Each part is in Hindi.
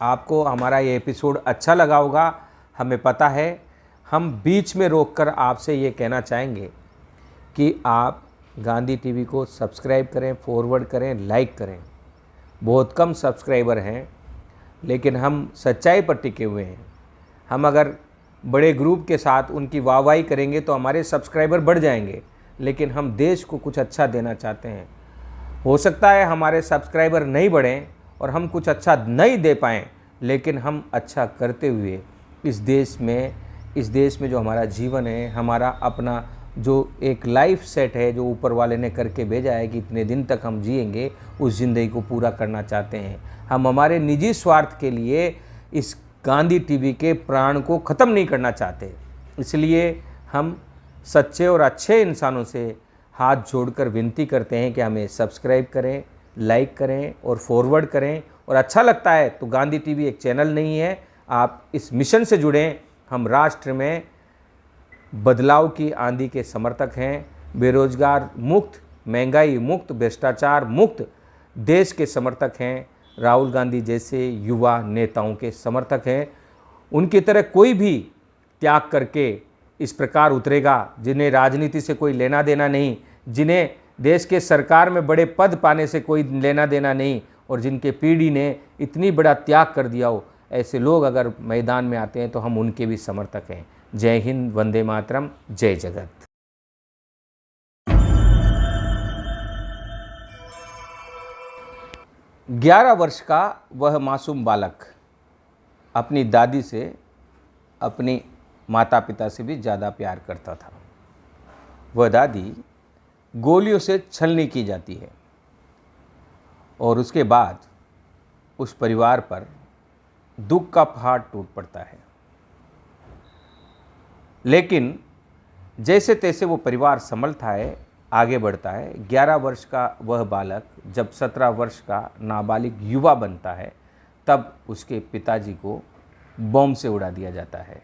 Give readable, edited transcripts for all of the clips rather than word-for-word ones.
आपको हमारा ये एपिसोड अच्छा लगा होगा, हमें पता है। हम बीच में रोककर आपसे ये कहना चाहेंगे कि आप गांधी टीवी को सब्सक्राइब करें, फॉरवर्ड करें, लाइक करें। बहुत कम सब्सक्राइबर हैं, लेकिन हम सच्चाई पर टिके हुए हैं। हम अगर बड़े ग्रुप के साथ उनकी वाहवाही करेंगे तो हमारे सब्सक्राइबर बढ़ जाएंगे, लेकिन हम देश को कुछ अच्छा देना चाहते हैं। हो सकता है हमारे सब्सक्राइबर नहीं बढ़ें और हम कुछ अच्छा नहीं दे पाएँ, लेकिन हम अच्छा करते हुए इस देश में जो हमारा जीवन है, हमारा अपना जो एक लाइफ सेट है जो ऊपर वाले ने करके भेजा है कि इतने दिन तक हम जिएंगे, उस ज़िंदगी को पूरा करना चाहते हैं। हम हमारे निजी स्वार्थ के लिए इस गांधी टीवी के प्राण को ख़त्म नहीं करना चाहते। इसलिए हम सच्चे और अच्छे इंसानों से हाथ जोड़कर विनती करते हैं कि हमें सब्सक्राइब करें, लाइक करें और फॉरवर्ड करें। और अच्छा लगता है तो गांधी टीवी एक चैनल नहीं है, आप इस मिशन से जुड़ें। हम राष्ट्र में बदलाव की आंधी के समर्थक हैं, बेरोजगार मुक्त, महंगाई मुक्त, भ्रष्टाचार मुक्त देश के समर्थक हैं। राहुल गांधी जैसे युवा नेताओं के समर्थक हैं। उनकी तरह कोई भी त्याग करके इस प्रकार उतरेगा जिन्हें राजनीति से कोई लेना देना नहीं, जिन्हें देश के सरकार में बड़े पद पाने से कोई लेना देना नहीं, और जिनके पीढ़ी ने इतनी बड़ा त्याग कर दिया हो, ऐसे लोग अगर मैदान में आते हैं तो हम उनके भी समर्थक हैं। जय हिंद, वंदे मातरम, जय जगत। 11 वर्ष का वह मासूम बालक अपनी दादी से, अपनी माता पिता से भी ज़्यादा प्यार करता था। वह दादी गोलियों से छलनी की जाती है और उसके बाद उस परिवार पर दुख का पहाड़ टूट पड़ता है। लेकिन जैसे तैसे वो परिवार संभलता है, आगे बढ़ता है। 11 वर्ष का वह बालक जब 17 वर्ष का नाबालिग युवा बनता है, तब उसके पिताजी को बम से उड़ा दिया जाता है।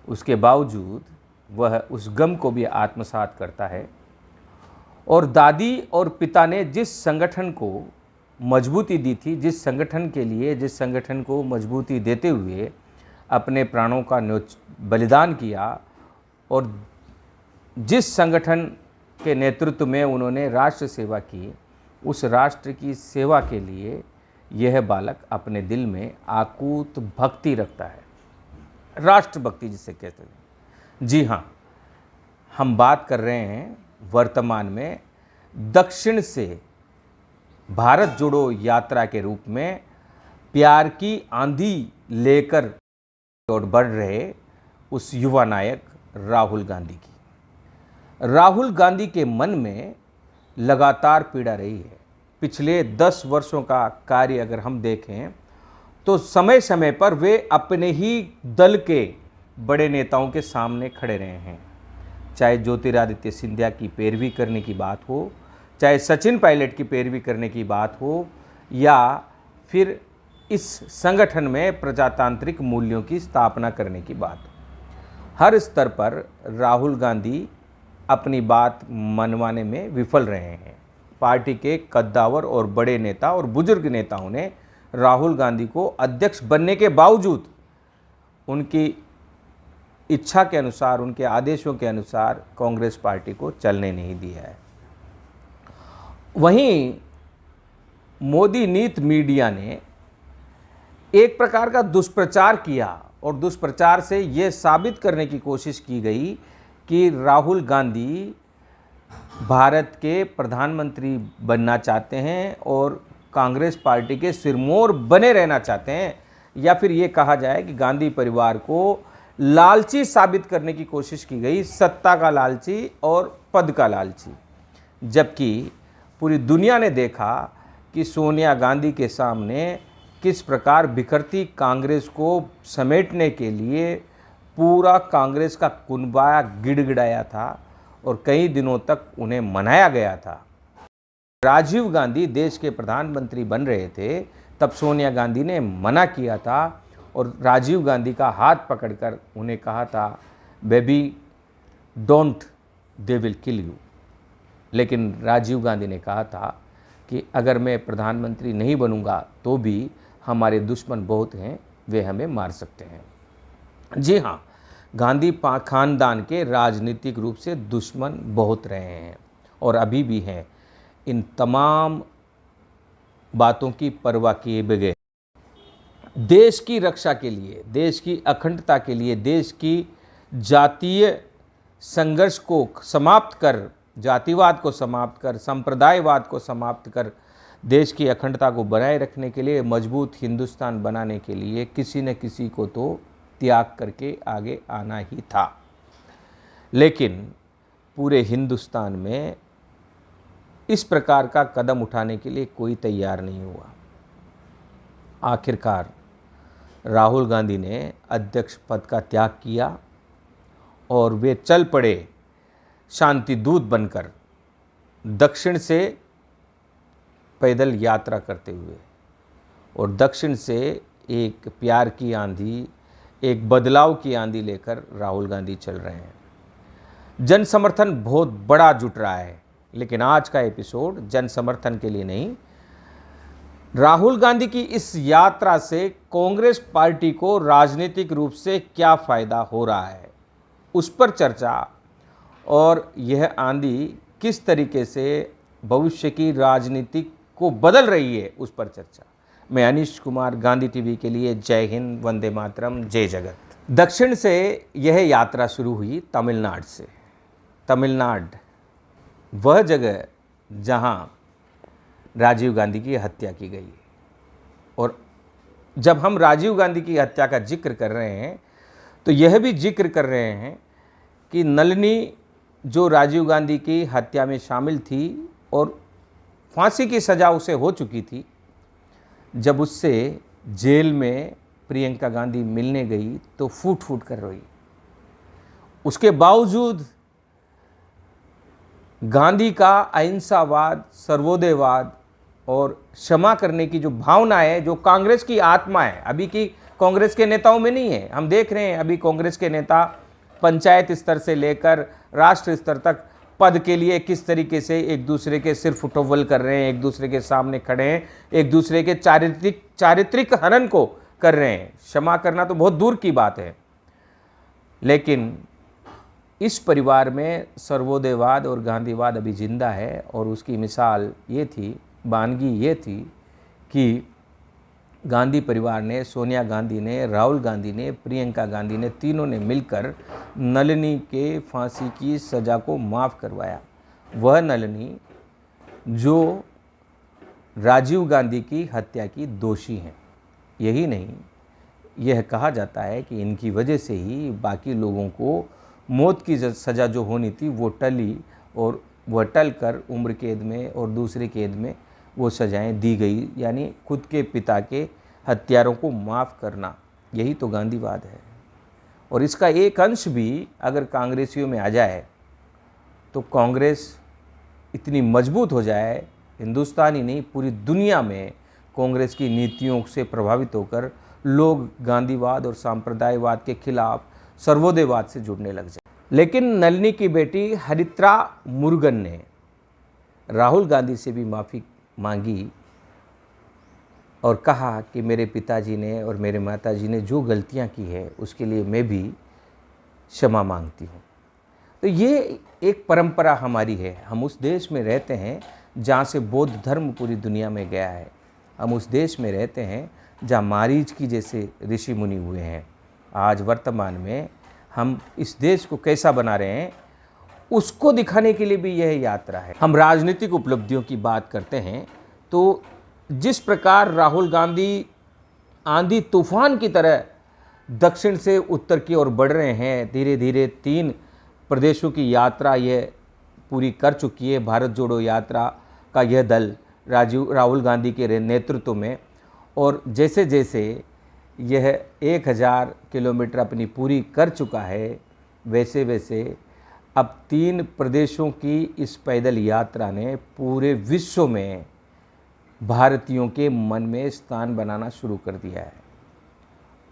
उसके बावजूद वह उस गम को भी आत्मसात करता है और दादी और पिता ने जिस संगठन को मजबूती दी थी, जिस संगठन को मजबूती देते हुए अपने प्राणों का बलिदान किया, और जिस संगठन के नेतृत्व में उन्होंने राष्ट्र सेवा की, उस राष्ट्र की सेवा के लिए यह बालक अपने दिल में आकूत भक्ति रखता है। राष्ट्रभक्ति जिसे कहते हैं। जी हाँ, हम बात कर रहे हैं वर्तमान में दक्षिण से भारत जोड़ो यात्रा के रूप में प्यार की आंधी लेकर और बढ़ रहे उस युवा नायक राहुल गांधी की। राहुल गांधी के मन में लगातार पीड़ा रही है। पिछले 10 वर्षों का कार्य अगर हम देखें तो समय समय पर वे अपने ही दल के बड़े नेताओं के सामने खड़े रहे हैं। चाहे ज्योतिरादित्य सिंधिया की पैरवी करने की बात हो, चाहे सचिन पायलट की पैरवी करने की बात हो, या फिर इस संगठन में प्रजातांत्रिक मूल्यों की स्थापना करने की बात हो, हर स्तर पर राहुल गांधी अपनी बात मनवाने में विफल रहे हैं। पार्टी के कद्दावर और बड़े नेता और बुजुर्ग नेताओं ने राहुल गांधी को अध्यक्ष बनने के बावजूद उनकी इच्छा के अनुसार, उनके आदेशों के अनुसार कांग्रेस पार्टी को चलने नहीं दिया है। वहीं मोदी नीत मीडिया ने एक प्रकार का दुष्प्रचार किया और दुष्प्रचार से ये साबित करने की कोशिश की गई कि राहुल गांधी भारत के प्रधानमंत्री बनना चाहते हैं और कांग्रेस पार्टी के सिरमौर बने रहना चाहते हैं, या फिर ये कहा जाए कि गांधी परिवार को लालची साबित करने की कोशिश की गई, सत्ता का लालची और पद का लालची। जबकि पूरी दुनिया ने देखा कि सोनिया गांधी के सामने किस प्रकार बिखरती कांग्रेस को समेटने के लिए पूरा कांग्रेस का कुनबा गिड़गिड़ाया था और कई दिनों तक उन्हें मनाया गया था। राजीव गांधी देश के प्रधानमंत्री बन रहे थे, तब सोनिया गांधी ने मना किया था और राजीव गांधी का हाथ पकड़कर उन्हें कहा था, baby don't, they will kill you. लेकिन राजीव गांधी ने कहा था कि अगर मैं प्रधानमंत्री नहीं बनूंगा तो भी हमारे दुश्मन बहुत हैं, वे हमें मार सकते हैं। जी हाँ, गांधी खानदान के राजनीतिक रूप से दुश्मन बहुत रहे हैं और अभी भी हैं। इन तमाम बातों की परवाह किए बगैर देश की रक्षा के लिए, देश की अखंडता के लिए, देश की जातीय संघर्ष को समाप्त कर, जातिवाद को समाप्त कर, संप्रदायवाद को समाप्त कर, देश की अखंडता को बनाए रखने के लिए, मजबूत हिंदुस्तान बनाने के लिए किसी न किसी को तो त्याग करके आगे आना ही था। लेकिन पूरे हिंदुस्तान में इस प्रकार का कदम उठाने के लिए कोई तैयार नहीं हुआ। आखिरकार राहुल गांधी ने अध्यक्ष पद का त्याग किया और वे चल पड़े शांति दूत बनकर दक्षिण से पैदल यात्रा करते हुए, और दक्षिण से एक प्यार की आंधी, एक बदलाव की आंधी लेकर राहुल गांधी चल रहे हैं। जन समर्थन बहुत बड़ा जुट रहा है, लेकिन आज का एपिसोड जन समर्थन के लिए नहीं, राहुल गांधी की इस यात्रा से कांग्रेस पार्टी को राजनीतिक रूप से क्या फ़ायदा हो रहा है उस पर चर्चा, और यह आंधी किस तरीके से भविष्य की राजनीति को बदल रही है उस पर चर्चा। मैं अनीश कुमार, गांधी टीवी के लिए। जय हिंद, वंदे मातरम, जय जगत। दक्षिण से यह यात्रा शुरू हुई तमिलनाडु से। तमिलनाडु वह जगह जहां राजीव गांधी की हत्या की गई है, और जब हम राजीव गांधी की हत्या का जिक्र कर रहे हैं तो यह भी जिक्र कर रहे हैं कि नलिनी जो राजीव गांधी की हत्या में शामिल थी और फांसी की सज़ा उसे हो चुकी थी, जब उससे जेल में प्रियंका गांधी मिलने गई तो फूट फूट कर रोई। उसके बावजूद गांधी का अहिंसावाद, सर्वोदयवाद और क्षमा करने की जो भावना है, जो कांग्रेस की आत्मा है, अभी की कांग्रेस के नेताओं में नहीं है। हम देख रहे हैं अभी कांग्रेस के नेता पंचायत स्तर से लेकर राष्ट्र स्तर तक पद के लिए किस तरीके से एक दूसरे के सिर फुटोवल कर रहे हैं, एक दूसरे के सामने खड़े हैं, एक दूसरे के चारित्रिक हनन को कर रहे हैं। क्षमा करना तो बहुत दूर की बात है, लेकिन इस परिवार में सर्वोदयवाद और गांधीवाद अभी जिंदा है। और उसकी मिसाल ये थी, वानगी ये थी कि गांधी परिवार ने, सोनिया गांधी ने, राहुल गांधी ने, प्रियंका गांधी ने, तीनों ने मिलकर नलिनी के फांसी की सज़ा को माफ़ करवाया। वह नलिनी जो राजीव गांधी की हत्या की दोषी हैं। यही नहीं, यह कहा जाता है कि इनकी वजह से ही बाकी लोगों को मौत की सज़ा जो होनी थी वो टली, और वह टल कर उम्र कैद में और दूसरे कैद में वो सज़ाएं दी गई। यानी खुद के पिता के हत्यारों को माफ़ करना, यही तो गांधीवाद है। और इसका एक अंश भी अगर कांग्रेसियों में आ जाए तो कांग्रेस इतनी मजबूत हो जाए, हिंदुस्तान ही नहीं पूरी दुनिया में कांग्रेस की नीतियों से प्रभावित होकर लोग गांधीवाद और सांप्रदायवाद के खिलाफ सर्वोदयवाद से जुड़ने लग जाए। लेकिन नलिनी की बेटी हरित्रा मुरुगन ने राहुल गांधी से भी माफ़ी मांगी और कहा कि मेरे पिताजी ने और मेरे माताजी ने जो गलतियां की है उसके लिए मैं भी क्षमा मांगती हूँ। तो ये एक परंपरा हमारी है। हम उस देश में रहते हैं जहाँ से बौद्ध धर्म पूरी दुनिया में गया है। हम उस देश में रहते हैं जहाँ मारीच की जैसे ऋषि मुनि हुए हैं। आज वर्तमान में हम इस देश को कैसा बना रहे हैं उसको दिखाने के लिए भी यह यात्रा है। हम राजनीतिक उपलब्धियों की बात करते हैं तो जिस प्रकार राहुल गांधी आंधी तूफान की तरह दक्षिण से उत्तर की ओर बढ़ रहे हैं, धीरे धीरे 3 प्रदेशों की यात्रा यह पूरी कर चुकी है। भारत जोड़ो यात्रा का यह दल राहुल गांधी के नेतृत्व में, और जैसे जैसे यह 1000 किलोमीटर अपनी पूरी कर चुका है, वैसे वैसे अब 3 प्रदेशों की इस पैदल यात्रा ने पूरे विश्व में भारतीयों के मन में स्थान बनाना शुरू कर दिया है।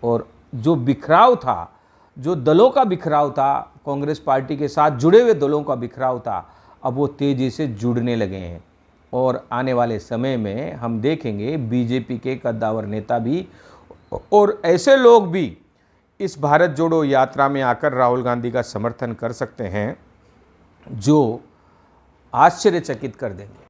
और जो बिखराव था, जो दलों का बिखराव था, कांग्रेस पार्टी के साथ जुड़े हुए दलों का बिखराव था, अब वो तेज़ी से जुड़ने लगे हैं। और आने वाले समय में हम देखेंगे बीजेपी के कद्दावर नेता भी और ऐसे लोग भी इस भारत जोड़ो यात्रा में आकर राहुल गांधी का समर्थन कर सकते हैं जो आश्चर्यचकित कर देंगे।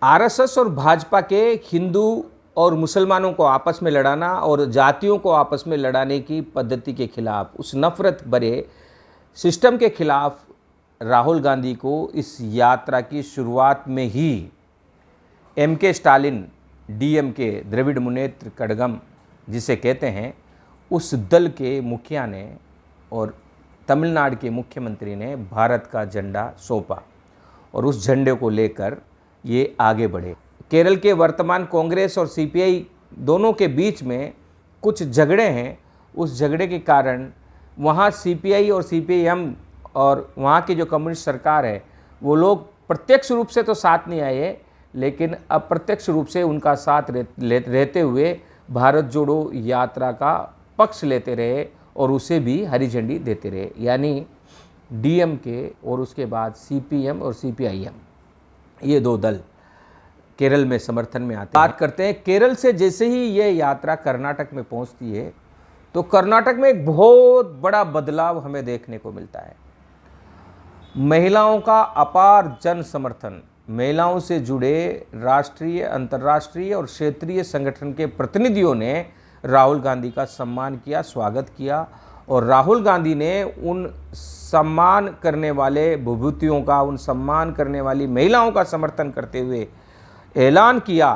आरएसएस और भाजपा के हिंदू और मुसलमानों को आपस में लड़ाना और जातियों को आपस में लड़ाने की पद्धति के खिलाफ, उस नफरत भरे सिस्टम के खिलाफ राहुल गांधी को इस यात्रा की शुरुआत में ही एमके स्टालिन, डीएमके, द्रविड़ मुनेत्र कड़गम जिसे कहते हैं, उस दल के मुखिया ने और तमिलनाडु के मुख्यमंत्री ने भारत का झंडा सौंपा और उस झंडे को लेकर ये आगे बढ़े। केरल के वर्तमान कांग्रेस और सीपीआई दोनों के बीच में कुछ झगड़े हैं। उस झगड़े के कारण वहाँ सीपीआई और सीपीएम और वहाँ की जो कम्युनिस्ट सरकार है वो लोग प्रत्यक्ष रूप से तो साथ नहीं आए, लेकिन अप्रत्यक्ष रूप से उनका साथ रहते हुए भारत जोड़ो यात्रा का पक्ष लेते रहे और उसे भी हरी झंडी देते रहे। यानी डीएमके और उसके बाद सीपीएम और सीपीआईएम, ये दो दल केरल में समर्थन में आते हैं। बात करते हैं केरल से। जैसे ही ये यात्रा कर्नाटक में पहुंचती है तो कर्नाटक में एक बहुत बड़ा बदलाव हमें देखने को मिलता है। महिलाओं का अपार जन समर्थन, महिलाओं से जुड़े राष्ट्रीय, अंतर्राष्ट्रीय और क्षेत्रीय संगठन के प्रतिनिधियों ने राहुल गांधी का सम्मान किया, स्वागत किया और राहुल गांधी ने उन सम्मान करने वाले विभूतियों का, उन सम्मान करने वाली महिलाओं का समर्थन करते हुए ऐलान किया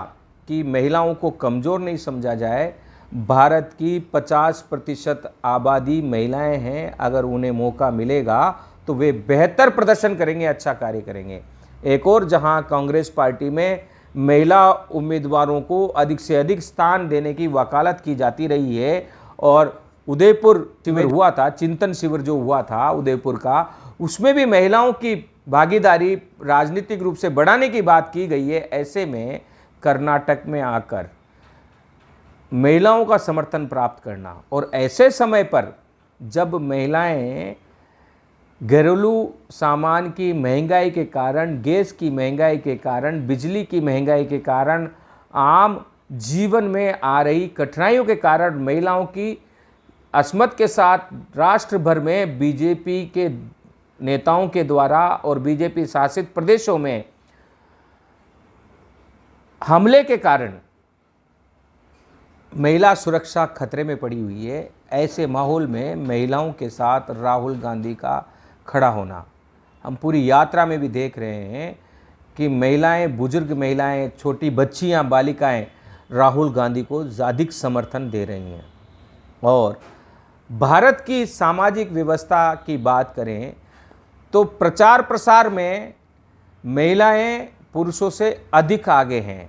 कि महिलाओं को कमज़ोर नहीं समझा जाए। भारत की 50% आबादी महिलाएं हैं, अगर उन्हें मौका मिलेगा तो वे बेहतर प्रदर्शन करेंगे, अच्छा कार्य करेंगे। एक और जहां कांग्रेस पार्टी में महिला उम्मीदवारों को अधिक से अधिक स्थान देने की वकालत की जाती रही है और उदयपुर शिविर हुआ था, चिंतन शिविर जो हुआ था उदयपुर का, उसमें भी महिलाओं की भागीदारी राजनीतिक रूप से बढ़ाने की बात की गई है। ऐसे में कर्नाटक में आकर महिलाओं का समर्थन प्राप्त करना और ऐसे समय पर जब महिलाएं घरेलू सामान की महंगाई के कारण, गैस की महंगाई के कारण, बिजली की महंगाई के कारण, आम जीवन में आ रही कठिनाइयों के कारण महिलाओं की असमत के साथ राष्ट्र भर में बीजेपी के नेताओं के द्वारा और बीजेपी शासित प्रदेशों में हमले के कारण महिला सुरक्षा खतरे में पड़ी हुई है। ऐसे माहौल में महिलाओं के साथ राहुल गांधी का खड़ा होना, हम पूरी यात्रा में भी देख रहे हैं कि महिलाएं, बुजुर्ग महिलाएं, छोटी बच्चियां, बालिकाएं राहुल गांधी को अधिक समर्थन दे रही हैं। और भारत की सामाजिक व्यवस्था की बात करें तो प्रचार प्रसार में महिलाएं पुरुषों से अधिक आगे हैं।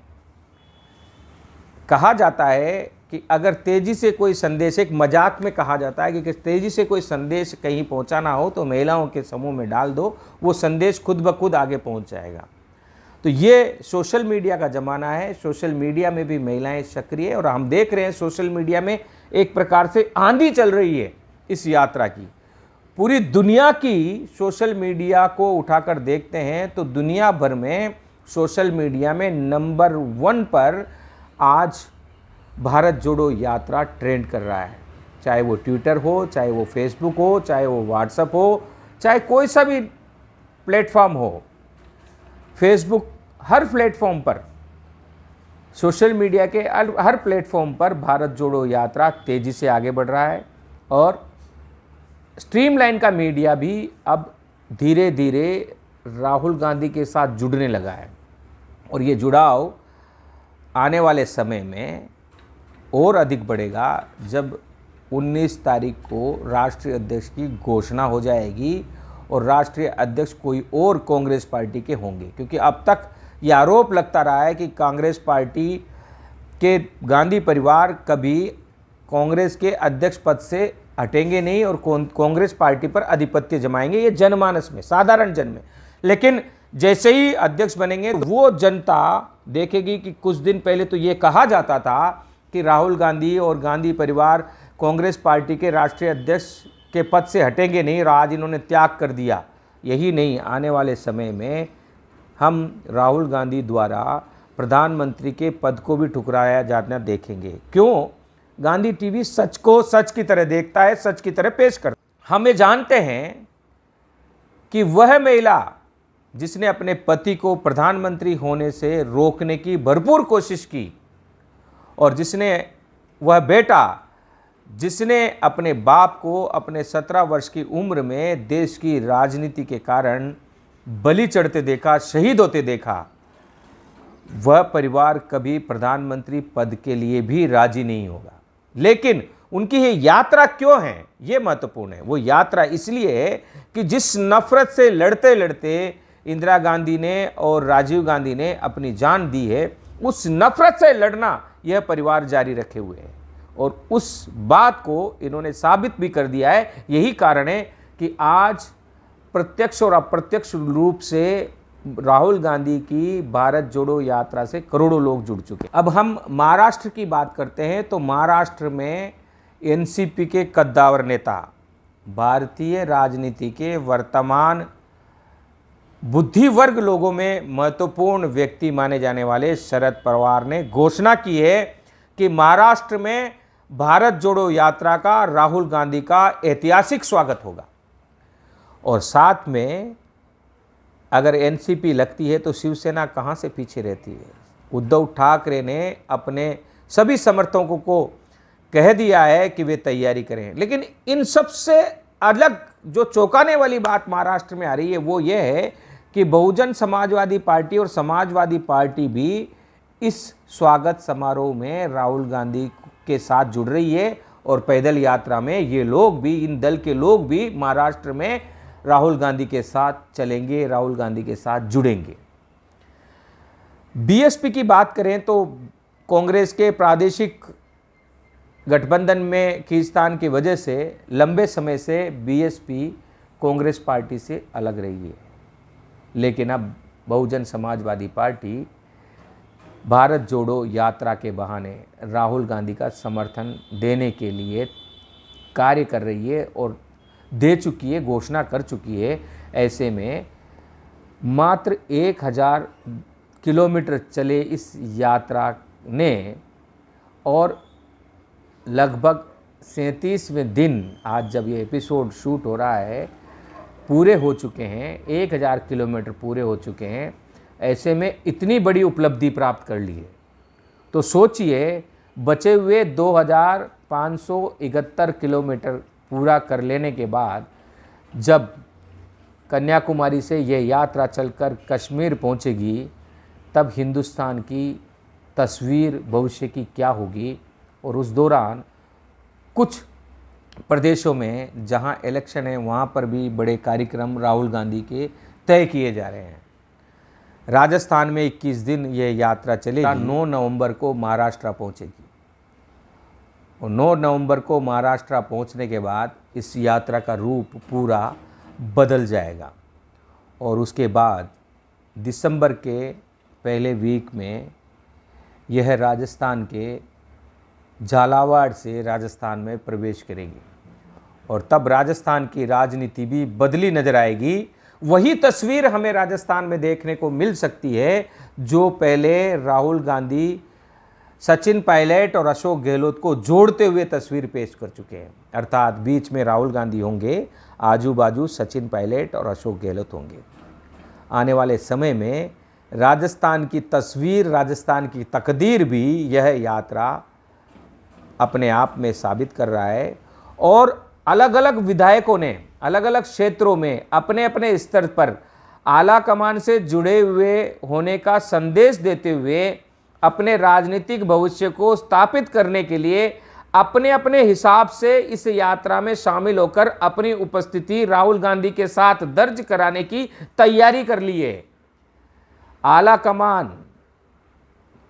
कहा जाता है कि अगर तेज़ी से कोई संदेश, एक मजाक में कहा जाता है कि तेज़ी से कोई संदेश कहीं पहुंचाना हो तो महिलाओं के समूह में डाल दो, वो संदेश खुद ब खुद आगे पहुंच जाएगा। तो ये सोशल मीडिया का ज़माना है। सोशल मीडिया में भी महिलाएं सक्रिय और हम देख रहे हैं सोशल मीडिया में एक प्रकार से आंधी चल रही है इस यात्रा की। पूरी दुनिया की सोशल मीडिया को उठाकर देखते हैं तो दुनिया भर में सोशल मीडिया में नंबर 1 पर आज भारत जोड़ो यात्रा ट्रेंड कर रहा है। चाहे वो ट्विटर हो, चाहे वो फेसबुक हो, चाहे वो व्हाट्सएप हो, चाहे कोई सा भी प्लेटफॉर्म हो, फेसबुक, हर प्लेटफॉर्म पर, सोशल मीडिया के हर प्लेटफॉर्म पर भारत जोड़ो यात्रा तेज़ी से आगे बढ़ रहा है। और स्ट्रीमलाइन का मीडिया भी अब धीरे धीरे राहुल गांधी के साथ जुड़ने लगा है और ये जुड़ाव आने वाले समय में और अधिक बढ़ेगा जब 19 तारीख को राष्ट्रीय अध्यक्ष की घोषणा हो जाएगी और राष्ट्रीय अध्यक्ष कोई और कांग्रेस पार्टी के होंगे। क्योंकि अब तक ये आरोप लगता रहा है कि कांग्रेस पार्टी के गांधी परिवार कभी कांग्रेस के अध्यक्ष पद से हटेंगे नहीं और कांग्रेस पार्टी पर आधिपत्य जमाएंगे, ये जनमानस में, साधारण जन में। लेकिन जैसे ही अध्यक्ष बनेंगे वो जनता देखेगी कि कुछ दिन पहले तो ये कहा जाता था कि राहुल गांधी और गांधी परिवार कांग्रेस पार्टी के राष्ट्रीय अध्यक्ष के पद से हटेंगे नहीं और आज इन्होंने त्याग कर दिया। यही नहीं, आने वाले समय में हम राहुल गांधी द्वारा प्रधानमंत्री के पद को भी ठुकराया जाना देखेंगे। क्यों? गांधी टीवी सच को सच की तरह देखता है, सच की तरह पेश करता है। हम ये जानते हैं कि वह महिला जिसने अपने पति को प्रधानमंत्री होने से रोकने की भरपूर कोशिश की, और वह बेटा जिसने अपने बाप को अपने 17 वर्ष की उम्र में देश की राजनीति के कारण बलि चढ़ते देखा, शहीद होते देखा, वह परिवार कभी प्रधानमंत्री पद के लिए भी राजी नहीं होगा। लेकिन उनकी ये यात्रा क्यों है, ये महत्वपूर्ण है। वो यात्रा इसलिए है कि जिस नफरत से लड़ते लड़ते इंदिरा गांधी ने और राजीव गांधी ने अपनी जान दी है, उस नफरत से लड़ना यह परिवार जारी रखे हुए है, और उस बात को इन्होंने साबित भी कर दिया है। यही कारण है कि आज प्रत्यक्ष और अप्रत्यक्ष रूप से राहुल गांधी की भारत जोड़ो यात्रा से करोड़ों लोग जुड़ चुके। अब हम महाराष्ट्र की बात करते हैं तो महाराष्ट्र में एनसीपी के कद्दावर नेता, भारतीय राजनीति के वर्तमान बुद्धिवर्ग लोगों में महत्वपूर्ण व्यक्ति माने जाने वाले शरद पवार ने घोषणा की है कि महाराष्ट्र में भारत जोड़ो यात्रा का राहुल गांधी का ऐतिहासिक स्वागत होगा। और साथ में अगर एनसीपी लगती है तो शिवसेना कहां से पीछे रहती है। उद्धव ठाकरे ने अपने सभी समर्थकों को कह दिया है कि वे तैयारी करें। लेकिन इन सबसे अलग जो चौंकाने वाली बात महाराष्ट्र में आ रही है वो ये है कि बहुजन समाजवादी पार्टी और समाजवादी पार्टी भी इस स्वागत समारोह में राहुल गांधी के साथ जुड़ रही है, और पैदल यात्रा में ये लोग भी, इन दल के लोग भी महाराष्ट्र में राहुल गांधी के साथ चलेंगे, राहुल गांधी के साथ जुड़ेंगे। बीएसपी की बात करें तो कांग्रेस के प्रादेशिक गठबंधन में खींचतान की वजह से लंबे समय से बीएसपी कांग्रेस पार्टी से अलग रही है। लेकिन अब बहुजन समाजवादी पार्टी भारत जोड़ो यात्रा के बहाने राहुल गांधी का समर्थन देने के लिए कार्य कर रही है और दे चुकी है, घोषणा कर चुकी है। ऐसे में मात्र 1000 किलोमीटर चले इस यात्रा ने और लगभग 37वें दिन, आज जब ये एपिसोड शूट हो रहा है, पूरे हो चुके हैं। 1000 किलोमीटर पूरे हो चुके हैं। ऐसे में इतनी बड़ी उपलब्धि प्राप्त कर ली है तो सोचिए, बचे हुए 2571 किलोमीटर पूरा कर लेने के बाद जब कन्याकुमारी से यह यात्रा चलकर कश्मीर पहुंचेगी, तब हिंदुस्तान की तस्वीर भविष्य की क्या होगी। और उस दौरान कुछ प्रदेशों में जहां इलेक्शन है वहां पर भी बड़े कार्यक्रम राहुल गांधी के तय किए जा रहे हैं। राजस्थान में 21 दिन यह यात्रा चलेगी। 9 नवंबर को महाराष्ट्र पहुंचेगी, और 9 नवंबर को महाराष्ट्र पहुंचने के बाद इस यात्रा का रूप पूरा बदल जाएगा। और उसके बाद दिसंबर के पहले वीक में यह राजस्थान के झालावाड़ से राजस्थान में प्रवेश करेगी, और तब राजस्थान की राजनीति भी बदली नजर आएगी। वही तस्वीर हमें राजस्थान में देखने को मिल सकती है जो पहले राहुल गांधी सचिन पायलट और अशोक गहलोत को जोड़ते हुए तस्वीर पेश कर चुके हैं। अर्थात बीच में राहुल गांधी होंगे, आजू बाजू सचिन पायलट और अशोक गहलोत होंगे। आने वाले समय में राजस्थान की तस्वीर, राजस्थान की तकदीर भी यह यात्रा अपने आप में साबित कर रहा है। और अलग अलग विधायकों ने अलग अलग क्षेत्रों में अपने अपने स्तर पर आला कमान से जुड़े हुए होने का संदेश देते हुए अपने राजनीतिक भविष्य को स्थापित करने के लिए अपने अपने हिसाब से इस यात्रा में शामिल होकर अपनी उपस्थिति राहुल गांधी के साथ दर्ज कराने की तैयारी कर ली है। आला कमान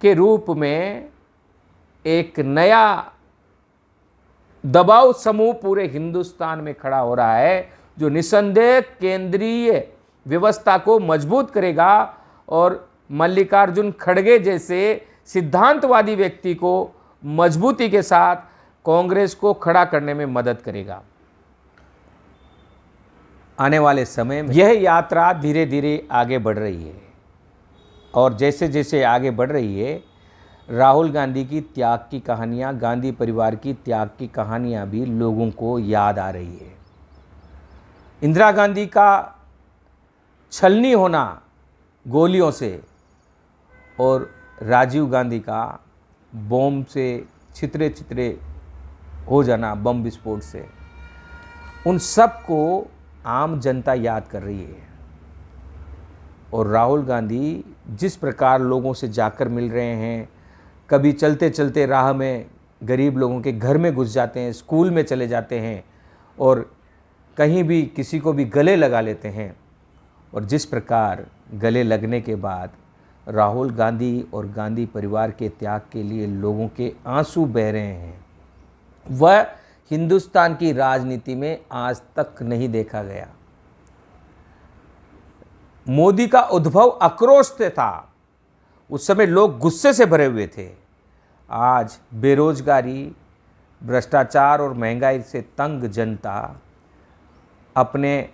के रूप में एक नया दबाव समूह पूरे हिंदुस्तान में खड़ा हो रहा है, जो निसंदेह केंद्रीय व्यवस्था को मजबूत करेगा और मल्लिकार्जुन खड़गे जैसे सिद्धांतवादी व्यक्ति को मजबूती के साथ कांग्रेस को खड़ा करने में मदद करेगा। आने वाले समय में यह यात्रा धीरे धीरे आगे बढ़ रही है। और जैसे जैसे आगे बढ़ रही है, राहुल गांधी की त्याग की कहानियाँ, गांधी परिवार की त्याग की कहानियाँ भी लोगों को याद आ रही है। इंदिरा गांधी का छलनी होना गोलियों से और राजीव गांधी का बम से छितरे छितरे हो जाना, बम विस्फोट से, उन सब को आम जनता याद कर रही है। और राहुल गांधी जिस प्रकार लोगों से जाकर मिल रहे हैं, कभी चलते चलते राह में गरीब लोगों के घर में घुस जाते हैं, स्कूल में चले जाते हैं और कहीं भी किसी को भी गले लगा लेते हैं, और जिस प्रकार गले लगने के बाद राहुल गांधी और गांधी परिवार के त्याग के लिए लोगों के आंसू बह रहे हैं, वह हिंदुस्तान की राजनीति में आज तक नहीं देखा गया। मोदी का उद्भव आक्रोश से था, उस समय लोग गुस्से से भरे हुए थे। आज बेरोजगारी, भ्रष्टाचार और महंगाई से तंग जनता अपने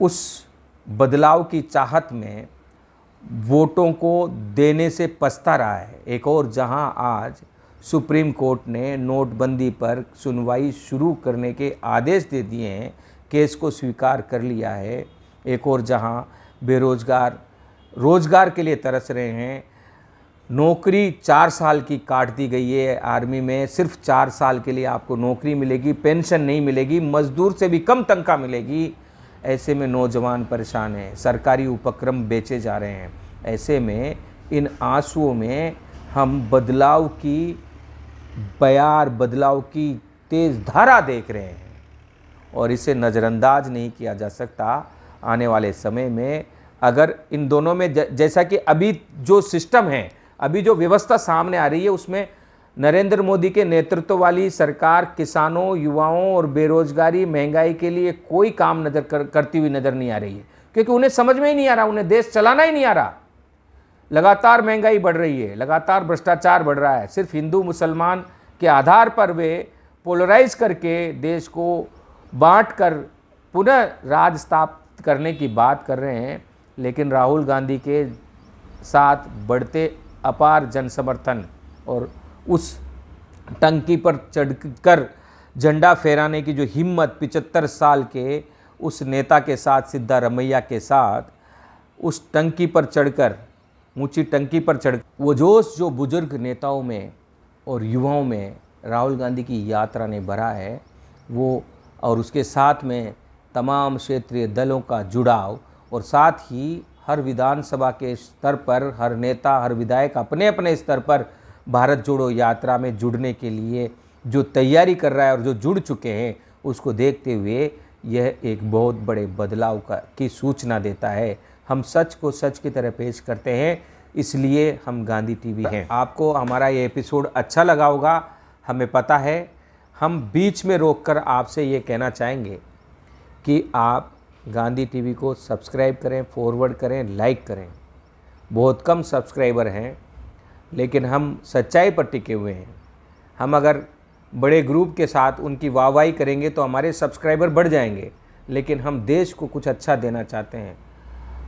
उस बदलाव की चाहत में वोटों को देने से पछता रहा है। एक और जहां आज सुप्रीम कोर्ट ने नोटबंदी पर सुनवाई शुरू करने के आदेश दे दिए हैं, केस को स्वीकार कर लिया है, एक और जहां बेरोजगार रोजगार के लिए तरस रहे हैं। नौकरी 4 साल की काट दी गई है, आर्मी में सिर्फ 4 साल के लिए आपको नौकरी मिलेगी, पेंशन नहीं मिलेगी, मजदूर से भी कम तनख्वाह मिलेगी। ऐसे में नौजवान परेशान हैं, सरकारी उपक्रम बेचे जा रहे हैं। ऐसे में इन आंसुओं में हम बदलाव की बयार, बदलाव की तेज़ धारा देख रहे हैं और इसे नज़रअंदाज नहीं किया जा सकता। आने वाले समय में अगर इन दोनों में जैसा कि अभी जो सिस्टम है, अभी जो व्यवस्था सामने आ रही है, उसमें नरेंद्र मोदी के नेतृत्व वाली सरकार किसानों, युवाओं और बेरोजगारी, महंगाई के लिए कोई काम करती हुई नज़र नहीं आ रही है, क्योंकि उन्हें समझ में ही नहीं आ रहा, उन्हें देश चलाना ही नहीं आ रहा। लगातार महंगाई बढ़ रही है, लगातार भ्रष्टाचार बढ़ रहा है। सिर्फ हिंदू मुसलमान के आधार पर वे पोलराइज करके देश को बांट कर पुनः राज स्थापित करने की बात कर रहे हैं। लेकिन राहुल गांधी के साथ बढ़ते अपार जन समर्थन और उस टंकी पर चढ़कर झंडा फहराने की जो हिम्मत 75 साल के उस नेता के साथ, सिद्धारमैया के साथ, उस टंकी पर चढ़कर, ऊंची टंकी पर चढ़, वो जोश जो बुजुर्ग नेताओं में और युवाओं में राहुल गांधी की यात्रा ने भरा है, वो और उसके साथ में तमाम क्षेत्रीय दलों का जुड़ाव, और साथ ही हर विधानसभा के स्तर पर हर नेता, हर विधायक अपने अपने स्तर पर भारत जोड़ो यात्रा में जुड़ने के लिए जो तैयारी कर रहा है और जो जुड़ चुके हैं, उसको देखते हुए यह एक बहुत बड़े बदलाव की सूचना देता है। हम सच को सच की तरह पेश करते हैं, इसलिए हम गांधी टीवी हैं। आपको हमारा ये एपिसोड अच्छा लगा होगा, हमें पता है। हम बीच में रोककर आपसे ये कहना चाहेंगे कि आप गांधी टीवी को सब्सक्राइब करें, फॉरवर्ड करें, लाइक करें। बहुत कम सब्सक्राइबर हैं, लेकिन हम सच्चाई पर टिके हुए हैं। हम अगर बड़े ग्रुप के साथ उनकी वाहवाही करेंगे तो हमारे सब्सक्राइबर बढ़ जाएंगे, लेकिन हम देश को कुछ अच्छा देना चाहते हैं।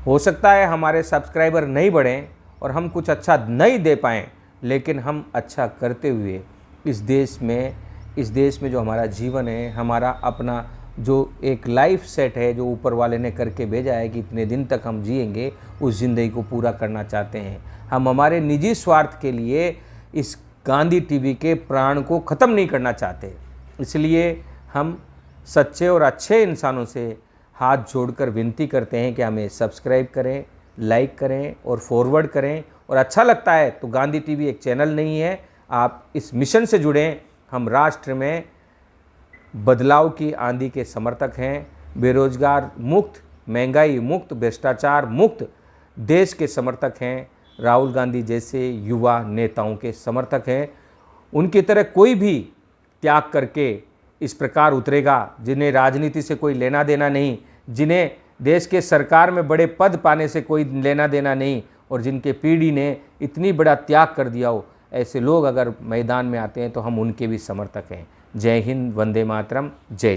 हो सकता है हमारे सब्सक्राइबर नहीं बढ़ें और हम कुछ अच्छा नहीं दे पाएँ, लेकिन हम अच्छा करते हुए इस देश में जो हमारा जीवन है, हमारा अपना जो एक लाइफ सेट है, जो ऊपर वाले ने करके भेजा है कि इतने दिन तक हम जिएंगे, उस ज़िंदगी को पूरा करना चाहते हैं। हम हमारे निजी स्वार्थ के लिए इस गांधी टीवी के प्राण को ख़त्म नहीं करना चाहते। इसलिए हम सच्चे और अच्छे इंसानों से हाथ जोड़कर विनती करते हैं कि हमें सब्सक्राइब करें, लाइक करें और फॉरवर्ड करें। और अच्छा लगता है तो गांधी टीवी एक चैनल नहीं है, आप इस मिशन से जुड़ें। हम राष्ट्र में बदलाव की आंधी के समर्थक हैं, बेरोजगार मुक्त, महंगाई मुक्त, भ्रष्टाचार मुक्त देश के समर्थक हैं। राहुल गांधी जैसे युवा नेताओं के समर्थक हैं। उनकी तरह कोई भी त्याग करके इस प्रकार उतरेगा जिन्हें राजनीति से कोई लेना देना नहीं, जिन्हें देश के सरकार में बड़े पद पाने से कोई लेना देना नहीं, और जिनके पीढ़ी ने इतनी बड़ा त्याग कर दिया हो, ऐसे लोग अगर मैदान में आते हैं तो हम उनके भी समर्थक हैं। जय हिंद, वंदे मातरम, जय।